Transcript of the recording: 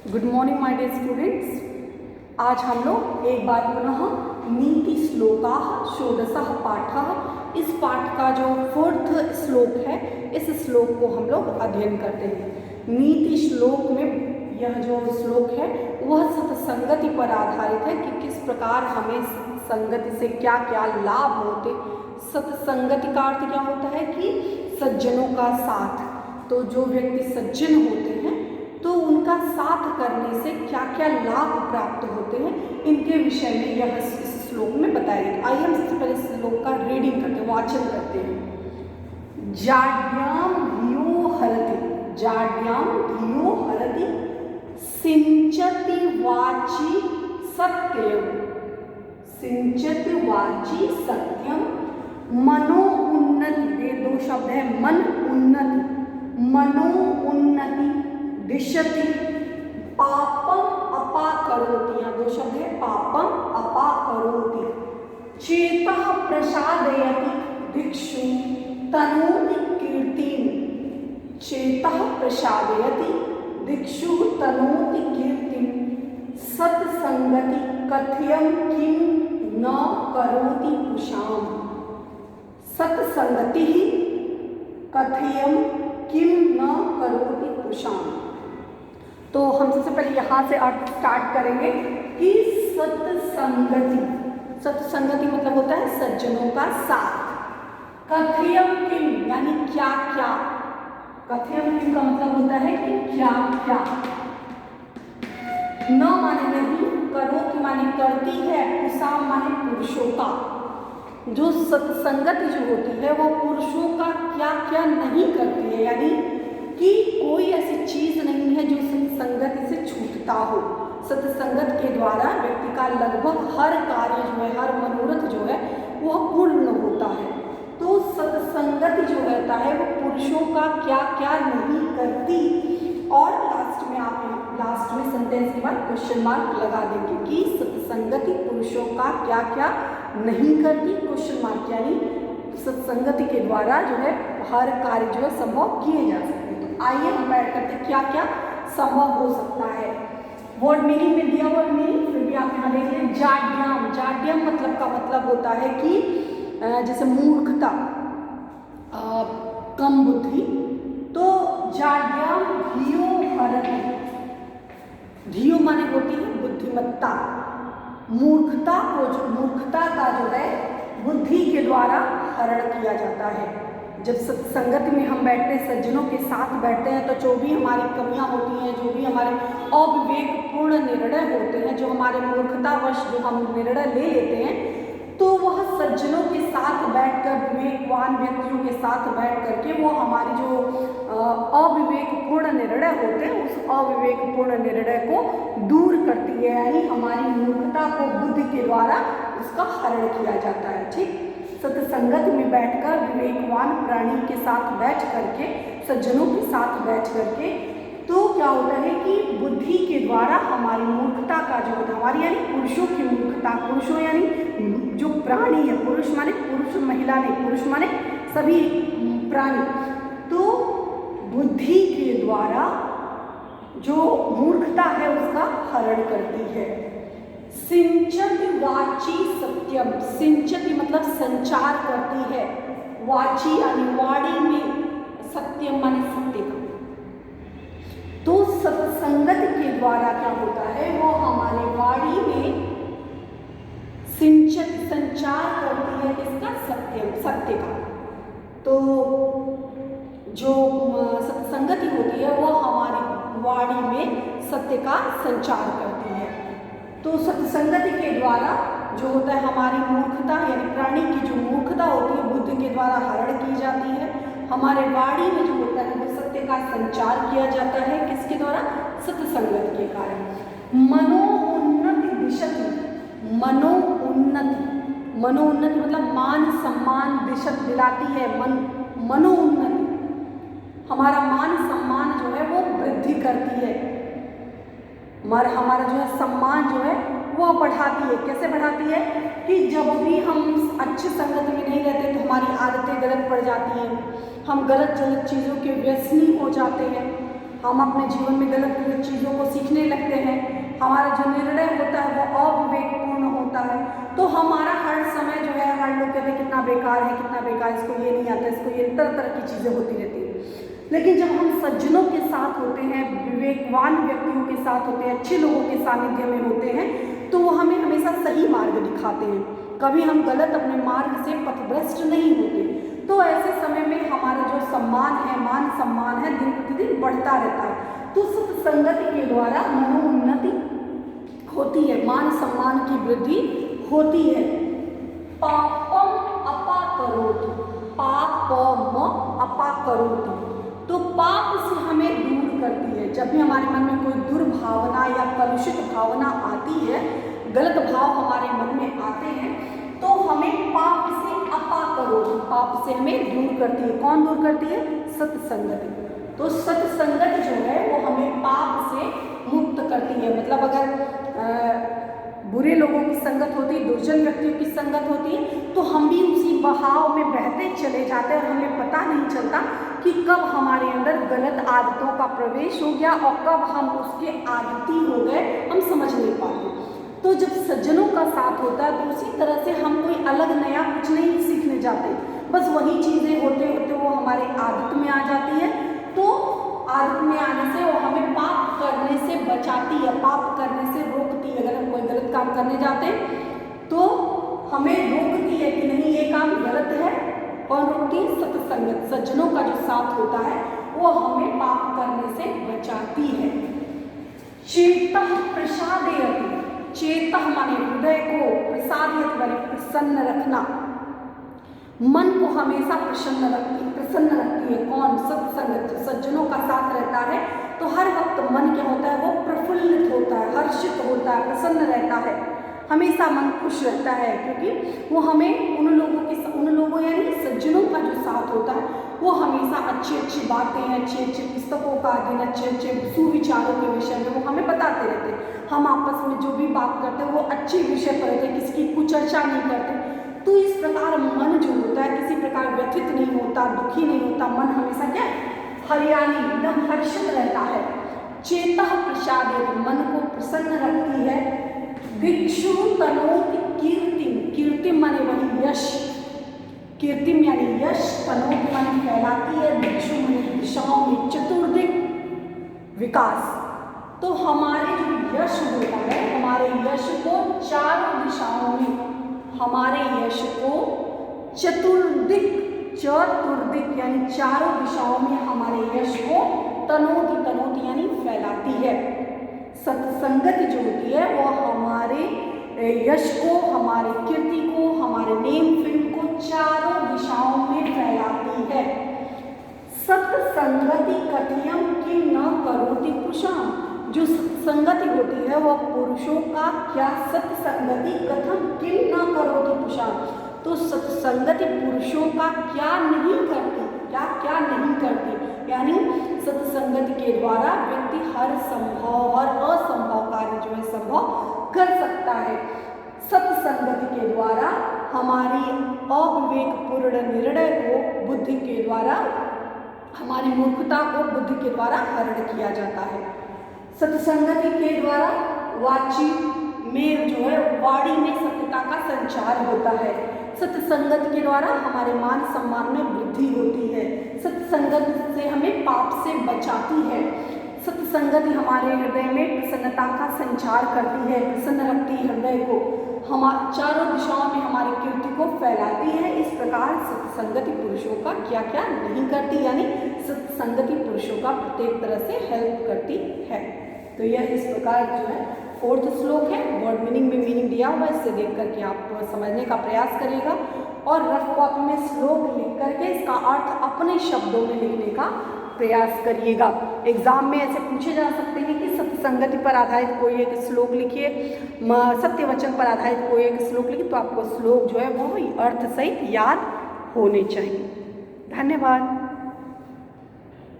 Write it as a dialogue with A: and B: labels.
A: Good morning my dear students. आज हम लोग एक बार पुनः नीति श्लोकाः षोडशः पाठः, इस पाठ का जो 4th श्लोक है, इस श्लोक को हम लोग अध्ययन करते हैं। नीति श्लोक में यह जो श्लोक है वह सत्संगति पर आधारित है कि किस प्रकार हमें संगति से क्या क्या लाभ होते। सत्संगति का अर्थ क्या होता है कि सज्जनों का साथ। तो जो व्यक्ति सज्जन होते हैं तो उनका साथ करने से क्या क्या लाभ प्राप्त होते हैं, इनके विषय में यह इस श्लोक में बताया गया। आइए हम सबसे पहले इस श्लोक का रीडिंग करते हैं, वाचन करते हैं। जाड्याम धियो हरति, जाड्याम धियो हरति, सिंचति वाची सत्यम, सिंचति वाची सत्यम, मनो उन्नति। ये दो शब्द है, मन उन्नति, मनो उन्नति, दिशति, पापम अपाकरोति। यहाँ दो शब्द है, पापम अपाकरोति, चेतः प्रसादयति दिक्षु तनोति कीर्तिं, चेतः प्रसादयति दिक्षु तनोति कीर्तिं, सत्संगति कथयं किं न करोति पुषाम, सत्संगति कथयं किं न करोति पुषाम। तो हम सबसे पहले यहाँ से अर्थ स्टार्ट करेंगे कि सत्संगति, सत्संगति मतलब होता है सज्जनों का साथ। कथयम किम यानी क्या क्या, कथयम किम का मतलब होता है कि क्या क्या। न माने नहीं, करोति माने करती है, पुषाम माने पुरुषों का। जो सत्संगति जो होती है वो पुरुषों का क्या क्या नहीं करती है, यानी कि कोई ऐसी चीज नहीं है जो सत्संगति से छूटता हो। सत्संगत के द्वारा व्यक्ति का लगभग हर कार्य जो है, हर मनोरथ जो है वह पूर्ण होता है। तो सत्संगति जो रहता है वो पुरुषों का क्या क्या नहीं करती। और लास्ट में आप लास्ट में सेंटेंस के बाद क्वेश्चन मार्क लगा देंगे कि सत्संगति पुरुषों का क्या क्या नहीं करती, क्वेश्चन मार्क, यानी सत्संगति के द्वारा जो है हर कार्य जो है संभव किए जा सकते हैं। तो आइए हम ऐड करते हैं क्या क्या संभव हो सकता है। वर्ड मीनिंग में दिया वर्ड मीनिंग फिर भी आप यहाँ देखिए। जाड्याम, जाड्यम मतलब का मतलब होता है कि जैसे मूर्खता, कम बुद्धि। तो जाड्याम धियो हरति, धियो माने होती है बुद्धिमत्ता। मूर्खता को, जो मूर्खता का जो है बुद्धि के द्वारा हरण किया जाता है। जब सत्संगति में हम बैठते हैं, सज्जनों के साथ बैठते हैं, तो जो भी हमारी कमियां होती हैं, जो भी हमारे अविवेकपूर्ण निर्णय होते हैं, जो हमारे मूर्खतावश जो हम निर्णय ले लेते हैं, तो वह सज्जनों के साथ बैठकर, विवेकवान व्यक्तियों के साथ बैठ करके वो हमारी जो अविवेकपूर्ण निर्णय होते हैं उस अविवेकपूर्ण निर्णय को दूर करती है, यानी हमारी मूर्खता को बुद्धि के द्वारा उसका हरण किया जाता है। ठीक, सत्संगत में बैठकर विवेकवान प्राणी के साथ बैठ करके, सज्जनों के साथ बैठ करके, तो क्या होता है कि बुद्धि के द्वारा हमारी मूर्खता का जो होता है, हमारी यानी पुरुषों की मूर्खता, पुरुषों यानी जो प्राणी है, पुरुष माने पुरुष, महिला नहीं, पुरुष माने सभी प्राणी, तो बुद्धि के द्वारा जो मूर्खता है उसका हरण करती है। सिंचति वाची सत्यम, सिंचति मतलब संचार करती है, वाची यानी वाणी में, सत्यम माने सत्य का। तो सत्संगत के द्वारा क्या होता है, वो हमारे वाणी में सिंचत, संचार करती है किसका, सत्यम, सत्य का। तो जो सत्संगति होती है वो हमारी वाणी में सत्य का संचार करती है। तो सत्संगति के द्वारा जो होता है हमारी मूर्खता, यानी प्राणी की जो मूर्खता होती है बुद्धि के द्वारा हरण की जाती है। हमारे वाणी में जो होता है वो सत्य का संचार किया जाता है, किसके द्वारा, सत्संगत के कारण। मनो उन्नति दिशति, मनो उन्नति, मनो उन्नति मतलब मान सम्मान, दिशत दिलाती है, मनो उन्नति हमारा मान सम्मान जो है वो वृद्धि करती है, हमारा जो है सम्मान जो है वो बढ़ाती है। कैसे बढ़ाती है कि जब भी हम अच्छी संगत में नहीं रहते तो हमारी आदतें गलत पड़ जाती हैं, हम गलत चीज़ों के व्यसनी हो जाते हैं, हम अपने जीवन में गलत गलत चीज़ों को सीखने लगते हमारा जो निर्णय होता है वो अविवेकपूर्ण होता है। तो हमारा हर समय जो है, हर लोग कहते हैं कितना बेकार है, कितना बेकार, इसको ये नहीं आता, इसको ये, तरह तरह की चीज़ें होती रहती है। लेकिन जब हम सज्जनों के साथ होते हैं, विवेकवान व्यक्तियों के साथ होते हैं, अच्छे लोगों के सानिध्य में होते हैं, तो वो हमें हमेशा सही मार्ग दिखाते हैं। कभी हम गलत अपने मार्ग से पथभ्रष्ट नहीं होते। तो ऐसे समय में हमारा जो सम्मान है, मान सम्मान है, दिन प्रतिदिन बढ़ता रहता है। तो सत्संगति के द्वारा मनोन्नति होती है, मान सम्मान की वृद्धि होती है। पापम अपाकरोति, पापम अपाकरोति, तो पाप से हमें दूर करती है। जब भी हमारे मन में कोई दुर्भावना या कलुषित भावना आती है, गलत भाव हमारे मन में आते हैं, तो हमें पाप से अपाकरोति, पाप से हमें दूर करती है। कौन दूर करती है? सत्संगति। तो सत्संगत जो है वो हमें पाप से मुक्त करती है। मतलब अगर बुरे लोगों की संगत होती है, दुर्जन व्यक्तियों की संगत होती है, तो हम भी उसी बहाव में बहते चले जाते हैं और हमें पता नहीं चलता कि कब हमारे अंदर गलत आदतों का प्रवेश हो गया और कब हम उसके आदती हो गए, हम समझ नहीं पाते। तो जब सज्जनों का साथ होता है तो उसी तरह से हम कोई अलग नया कुछ नहीं सीखने जाते, बस वही चीज़ें होते होते वो हमारे आदत में आ जाती है। तो आदत में आने से वो हमें पाप करने से बचाती है, पाप करने से रोकती है। अगर हम कोई गलत काम करने जाते हैं तो हमें रोकती है कि नहीं, ये काम गलत है। कौन रोकती है? सत्संगत, सज्जनों का जो साथ होता है वो हमें पाप करने से बचाती है। चेतः प्रसादयति, चेतः माने हृदय को, प्रसादयति माने प्रसन्न रखना, मन को हमेशा प्रसन्न रखती है। कौन? सत्संगत, सज्जनों का साथ रहता है तो हर वक्त मन क्या होता है? वो प्रफुल्लित होता है, हर्षित होता है, प्रसन्न रहता है, हमेशा मन खुश रहता है, क्योंकि वो हमें उन लोगों यानी सज्जनों का जो साथ होता है वो हमेशा अच्छी अच्छी बातें, अच्छे अच्छे पुस्तकों का अध्ययन, अच्छे अच्छे सुविचारों के विषय में वो हमें बताते रहते हैं। हम आपस में जो भी बात करते हैं वो अच्छे विषय पर रहते हैं, किसी की कुचर्चा नहीं करते। तो इस प्रकार मन जो होता है किसी प्रकार व्यथित नहीं होता, दुखी नहीं होता, मन हमेशा क्या हरियाली, एकदम हर्षित रहता है। चेतः प्रसादयति, मन को प्रसन्न रखती है। दिक्षु तनोति कीर्तिम, कीर्तिम माने वही यश, कीर्तिम यानी यश, तनोति माने फैलाती है, दिक्षु माने दिशाओं में, चतुर्दिक विकास। तो हमारे जो यश होता है, हमारे यश को चारों दिशाओं में, हमारे यश को चतुर्दिक यानी चारों दिशाओं में हमारे यश को तनोति यानी फैलाती है। सत्संगत जो होती है वो हमारे यश को, हमारे कीर्ति को, हमारे नेम फेम को चारों दिशाओं में फैलाती है। सत्संगति कथयम किम न करोति पुरुषाम, जो सत्संगति होती है वह पुरुषों का क्या, सत्संगति कथम किम न करोति पुरुषाम, तो सत्संगति पुरुषों का क्या नहीं करती, क्या नहीं करती, यानी सत्संगति के द्वारा व्यक्ति हर संभव और असंभव कार्य जो है संभव कर सकता है। सत्संगति के द्वारा हमारी अविवेकपूर्ण निर्णय को बुद्धि के द्वारा, हमारी मूर्खता को बुद्धि के द्वारा हरण किया जाता है। सत्संगति के द्वारा वाची में जो है वाणी में सत्यता का संचार होता है। सत्संगत के द्वारा हमारे मान सम्मान में वृद्धि होती है। सत्संगत से हमें पाप से बचाती है। सत्संगति हमारे हृदय में प्रसन्नता का संचार करती है, प्रसन्न रखती है हृदय को, हमारे चारों दिशाओं में हमारी कीर्ति को फैलाती है। इस प्रकार सत्संगति पुरुषों का क्या क्या नहीं करती, यानी सत्संगति पुरुषों का प्रत्येक तरह से हेल्प करती है। तो यह इस प्रकार जो है 4th श्लोक है, वर्ड मीनिंग में मीनिंग दिया हुआ है, इससे देख करके आप समझने का प्रयास करिएगा और रफ कॉपी में श्लोक लिख करके इसका अर्थ अपने शब्दों में लिखने का प्रयास करिएगा। एग्जाम में ऐसे पूछे जा सकते हैं कि सत्संगति पर आधारित कोई एक श्लोक लिखिए, सत्य वचन पर आधारित कोई एक श्लोक लिखिए, तो आपको श्लोक जो है वो अर्थ सहित याद होने चाहिए। धन्यवाद।